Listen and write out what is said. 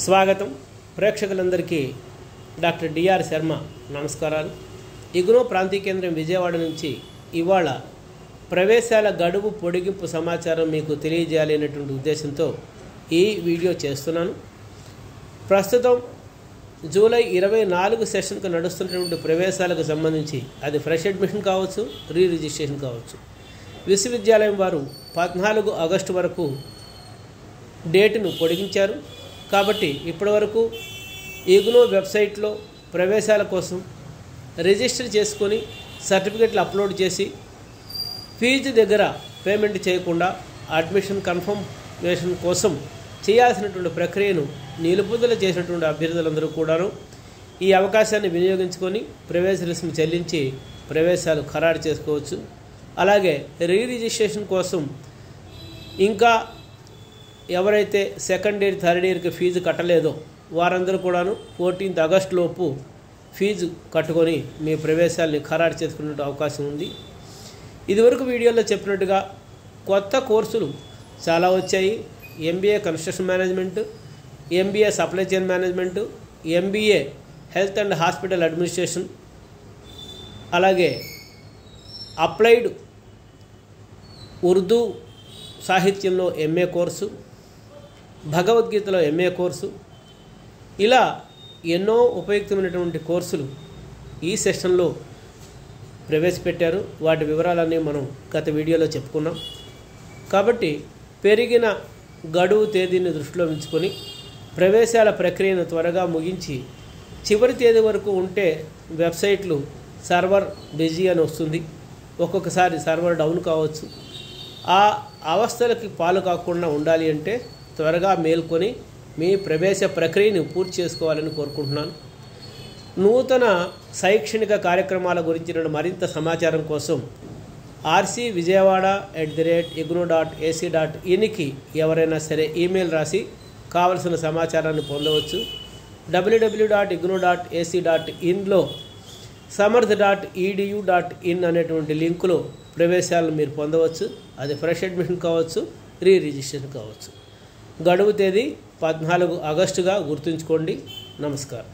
స్వాగతం ప్రేక్షకులందరికీ doctor DR Sharma నమస్కారాలు. ఇగ్నో ప్రాంతీయ కేంద్రం విజయవాడ నుంచి ఇవాళ ప్రవేశాల గడువు పొడిగింపు సమాచారం మీకు తెలియజేయాలనేటువంటి ఉద్దేశంతో ఈ వీడియో చేస్తున్నాను. ప్రస్తుతం జూలై 24 సెషన్కు నడుస్తున్నటువంటి ప్రవేశాలకు సంబంధించి అది ఫ్రెష్ అడ్మిషన్ కావచ్చు, రీ రిజిస్ట్రేషన్ కావచ్చు, విశ్వవిద్యాలయం వారు 14 ఆగస్టు వరకు డేటును పొడిగించారు. కాబట్టి ఇప్పటివరకు ఇగ్నో వెబ్సైట్లో ప్రవేశాల కోసం రిజిస్టర్ చేసుకొని సర్టిఫికెట్లు అప్లోడ్ చేసి ఫీజు దగ్గర పేమెంట్ చేయకుండా అడ్మిషన్ కన్ఫర్మేషన్ కోసం చేయాల్సినటువంటి ప్రక్రియను నిలుపుదల చేసినటువంటి అభ్యర్థులందరూ కూడాను ఈ అవకాశాన్ని వినియోగించుకొని ప్రవేశ రుసుము చెల్లించి ప్రవేశాలు ఖరారు చేసుకోవచ్చు. అలాగే రీ రిజిస్ట్రేషన్ కోసం ఇంకా ఎవరైతే సెకండ్ ఇయర్ థర్డ్ ఇయర్కి ఫీజు కట్టలేదో వారందరూ కూడాను 14 ఆగస్టు లోపు ఫీజు కట్టుకొని మీ ప్రవేశాలని ఖరారు చేసుకునే అవకాశం ఉంది. ఇదివరకు వీడియోలో చెప్పినట్టుగా కొత్త కోర్సులు చాలా వచ్చాయి. MBA construction management, MBA supply chain management, MBA health and hospital administration, అలాగే అప్లైడ్ ఉర్దూ సాహిత్యంలో ఎంఏ కోర్సు, భగవద్గీతలో ఎంఏ కోర్సు, ఇలా ఎన్నో ఉపయుక్తమైనటువంటి కోర్సులు ఈ సెషన్లో ప్రవేశపెట్టారు. వాటి వివరాలన్నీ మనం గత వీడియోలో చెప్పుకున్నాం. కాబట్టి పెరిగిన గడువు తేదీని దృష్టిలో ఉంచుకొని ప్రవేశాల ప్రక్రియను త్వరగా ముగించి చివరి తేదీ వరకు ఉంటే వెబ్సైట్లు సర్వర్ బిజీ అని వస్తుంది, ఒక్కొక్కసారి సర్వర్ డౌన్ కావచ్చు. ఆ అవస్థలకి పాలు కాకుండా ఉండాలి అంటే త్వరగా మేల్కొని మీ ప్రవేశ ప్రక్రియను పూర్తి చేసుకోవాలని కోరుకుంటున్నాను. నూతన శైక్షణిక కార్యక్రమాల గురించిన మరింత సమాచారం కోసం rcvijayawada@igno.ac.in ఎవరైనా సరే ఈమెయిల్ రాసి కావలసిన సమాచారాన్ని పొందవచ్చు. www.igno.ac.inలో samarth.edu.in అనేటువంటి లింకులో ప్రవేశాలను మీరు పొందవచ్చు. అది ఫ్రెష్ అడ్మిషన్ కావచ్చు, రీ రిజిస్ట్రేషన్ కావచ్చు. గడువు తేదీ 14 ఆగస్టుగా గుర్తుంచుకోండి. నమస్కారం.